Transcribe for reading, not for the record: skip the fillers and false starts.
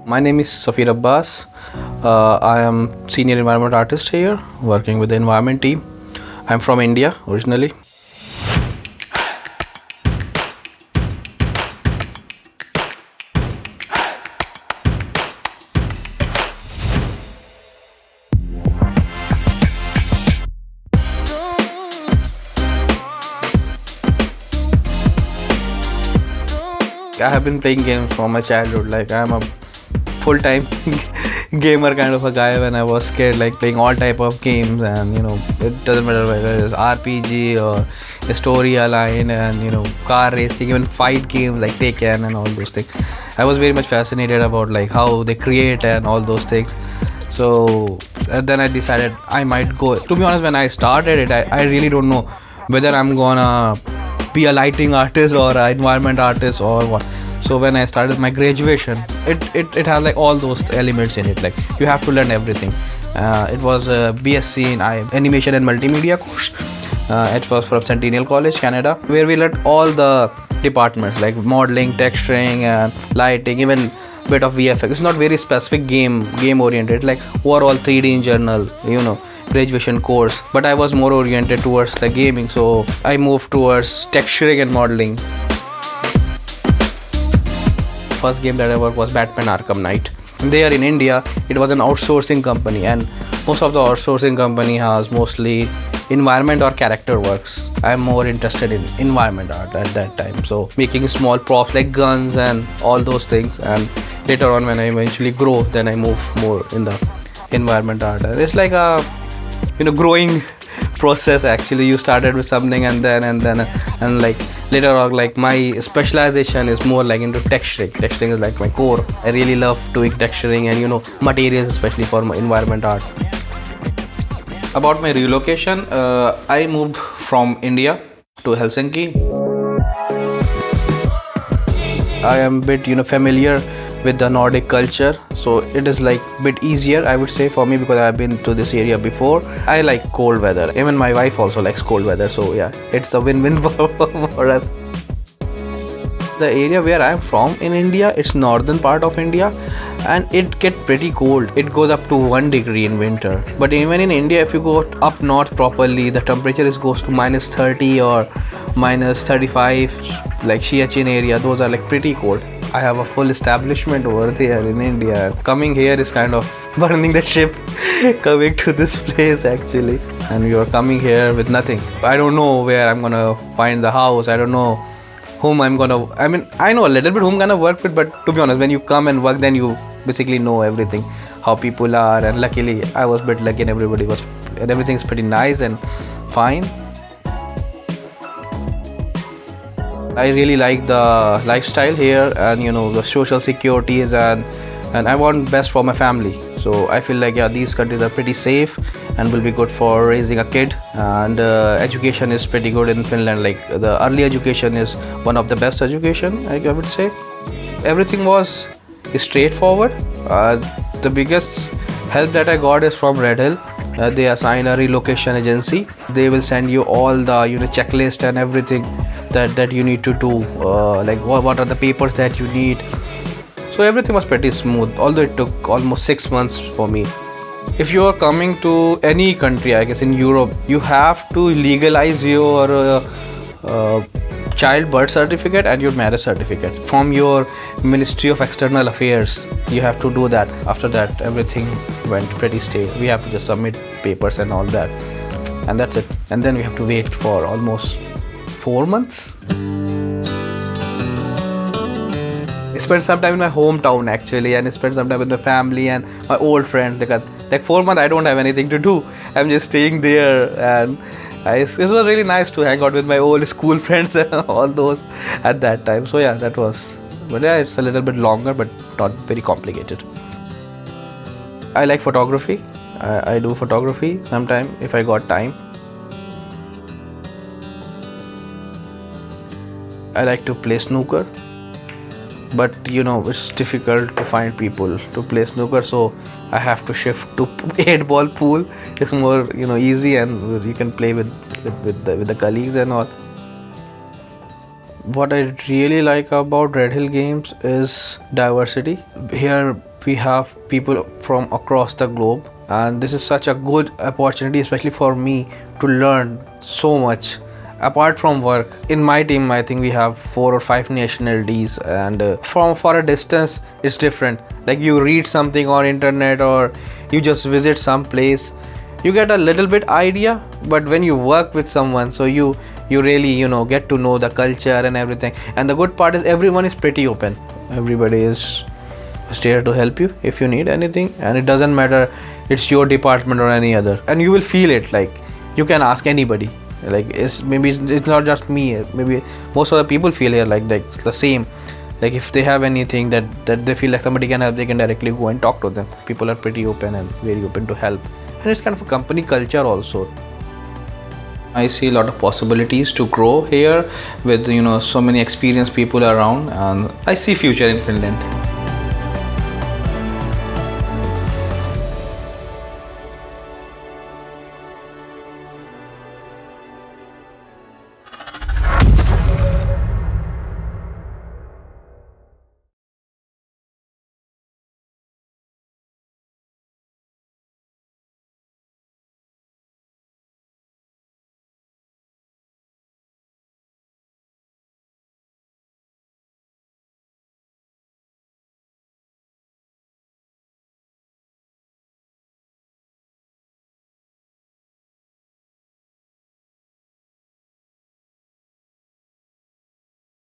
My name is Safir Abbas. I am senior environment artist here, working with the environment team. I'm from India originally. I have been playing games from my childhood. Like I'm a full-time gamer kind of a guy. When I was kid, like playing all type of games, and it doesn't matter whether it's RPG or a story aligned, and car racing, even fight games like Tekken and all those things. I was very much fascinated about like how they create and all those things. So then I decided I might go. To be honest, when I started it, I really don't know whether I'm gonna be a lighting artist or an environment artist or what. So when I started my graduation, it has like all those elements in it. Like you have to learn everything. It was a BSc in animation and multimedia course. It was from Centennial College, Canada, where we learned all the departments like modeling, texturing, and lighting, even bit of VFX. It's not very specific game oriented, like overall 3D in general, graduation course. But I was more oriented towards the gaming, so I moved towards texturing and modeling. First game that I worked was Batman Arkham Knight. There in India, it was an outsourcing company, and most of the outsourcing company has mostly environment or character works. I'm more interested in environment art at that time, so making small props like guns and all those things. And later on, when I eventually grow, then I move more in the environment art. And it's like a growing process. Actually, you started with something, and like later on, like my specialization is more like into texturing is like my core. I really love doing texturing and materials, especially for my environment art. About my relocation, I moved from India to Helsinki. I am a bit familiar with the Nordic culture, so it is like a bit easier, I would say, for me, because I've been to this area before. I like cold weather. Even my wife also likes cold weather, so yeah, it's a win-win for us. The area where I'm from in India, it's northern part of India, and it gets pretty cold. It goes up to 1 degree in winter. But even in India, if you go up north properly, the temperature goes to -30 or -35, like Siachen area. Those are like pretty cold. I have a full establishment over there in India. Coming here is kind of burning the ship coming to this place actually. And we are coming here with nothing. I don't know where I'm gonna find the house. I don't know whom I know a little bit whom I'm gonna work with, but to be honest, when you come and work, then you basically know everything, how people are. And luckily, I was a bit lucky, and everything's pretty nice and fine. I really like the lifestyle here, and the social securities, and I want best for my family. So I feel like these countries are pretty safe and will be good for raising a kid. And education is pretty good in Finland. Like the early education is one of the best education, I would say. Everything was straightforward. The biggest help that I got is from Redhill. They assign a relocation agency. They will send you all the checklist and everything that you need to do, like what are the papers that you need. So everything was pretty smooth, although it took almost 6 months for me. If you are coming to any country, I guess in Europe, you have to legalize your child birth certificate and your marriage certificate from your Ministry of External Affairs. You have to do that. After that, everything went pretty stale. We have to just submit papers and all that, and that's it. And then we have to wait for almost 4 months. I spent some time in my hometown actually, and I spent some time with my family and my old friends. Because like 4 months, I don't have anything to do. I'm just staying there, and it was really nice to hang out with my old school friends and all those at that time. So yeah, that was. But yeah, it's a little bit longer, but not very complicated. I like photography. I do photography sometime if I got time. I like to play snooker, but it's difficult to find people to play snooker, so I have to shift to 8-ball pool. It's more easy, and you can play with the colleagues and all. What I really like about Redhill Games is diversity. Here We have people from across the globe, and this is such a good opportunity, especially for me, to learn so much apart from work. In my team, I think we have 4 or 5 nationalities, and from for a distance it's different. Like you read something on internet or you just visit some place, you get a little bit idea, but when you work with someone, so you really get to know the culture and everything. And the good part is everyone is pretty open. Everybody is there to help you if you need anything, and it doesn't matter it's your department or any other, and you will feel it. Like you can ask anybody. Like it's not just me, maybe most of the people feel here like the same. Like if they have anything that they feel like somebody can help, they can directly go and talk to them. People are pretty open and very open to help, and it's kind of a company culture also. I see a lot of possibilities to grow here with so many experienced people around, and I see future in Finland.